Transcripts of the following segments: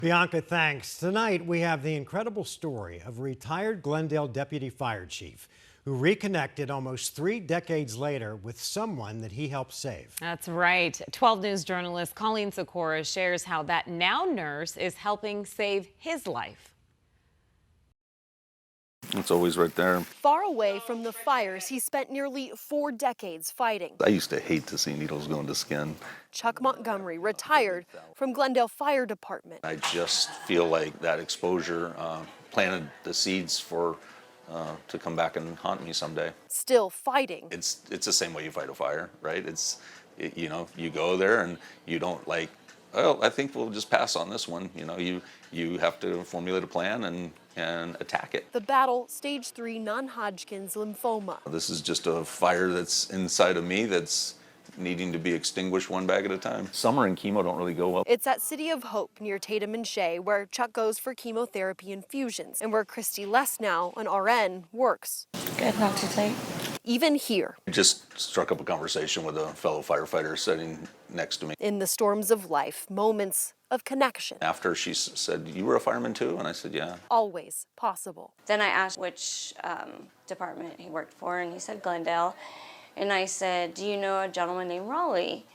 Bianca, thanks. Tonight, we have the incredible story of a retired Glendale deputy fire chief who reconnected almost 3 decades later with someone that he helped save. That's right. 12 News journalist Colleen Sikora shares how that now nurse is helping save his life. It's always right there. Far away from the fires he spent nearly 4 decades fighting. I used to hate to see needles go into skin. Chuck Montgomery retired from Glendale Fire Department. I just feel like that exposure planted the seeds for to come back and haunt me someday. Still fighting. It's the same way you fight a fire, right? You know, you go there and you don't like, oh, I think we'll just pass on this one. You know, you have to formulate a plan and attack it. The battle, stage 3 non-Hodgkin's lymphoma. This is just a fire that's inside of me that's needing to be extinguished one bag at a time. Summer and chemo don't really go well. It's at City of Hope near Tatum and Shea where Chuck goes for chemotherapy infusions and where Christy Lesnow, an RN, works. Good, not too tight. Even here. I just struck up a conversation with a fellow firefighter sitting next to me. In the storms of life, moments of connection. After she said, "You were a fireman too?" And I said, "Yeah." Always possible. Then I asked which department he worked for, and he said Glendale. And I said, "Do you know a gentleman named Raleigh?"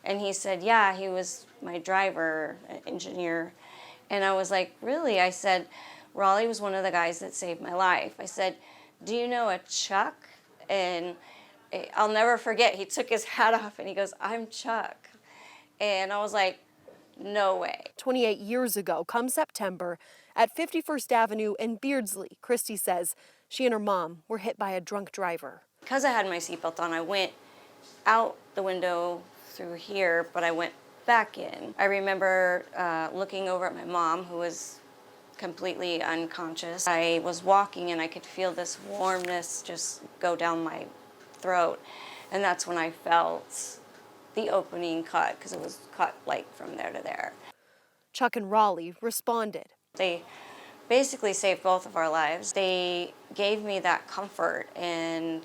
And he said, "Yeah, he was my driver, engineer." And I was like, "Really?" I said, "Raleigh was one of the guys that saved my life." I said, "Do you know a Chuck?" And I'll never forget, he took his hat off and he goes, "I'm Chuck." And I was like, no way. 28 years ago, come September, at 51st Avenue in Beardsley, Christy says she and her mom were hit by a drunk driver. Because I had my seatbelt on, I went out the window through here, but I went back in. I remember looking over at my mom, who was completely unconscious. I was walking and I could feel this warmness just go down my throat. And that's when I felt the opening cut, because it was cut like from there to there. Chuck and Raleigh responded. They basically saved both of our lives. They gave me that comfort and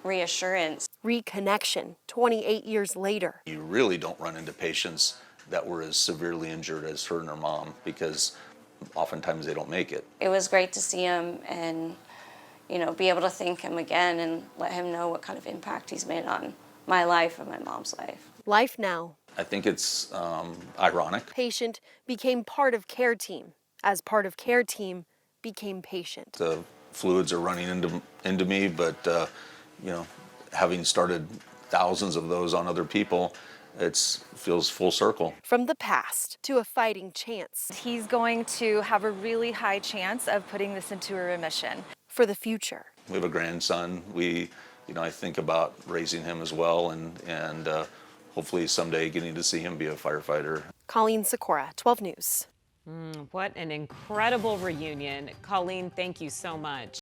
reassurance. Reconnection 28 years later. You really don't run into patients that were as severely injured as her and her mom, because oftentimes they don't make it. It was great to see him and, you know, be able to thank him again and let him know what kind of impact he's made on my life and my mom's life. Life now. I think it's ironic. Patient became part of care team. As part of care team became patient. The fluids are running into me, but you know, having started thousands of those on other people, it feels full circle. From the past to a fighting chance. He's going to have a really high chance of putting this into a remission. For the future. We have a grandson. I think about raising him as well, and hopefully someday getting to see him be a firefighter. Colleen Sikora, 12 News. What an incredible reunion. Colleen, thank you so much.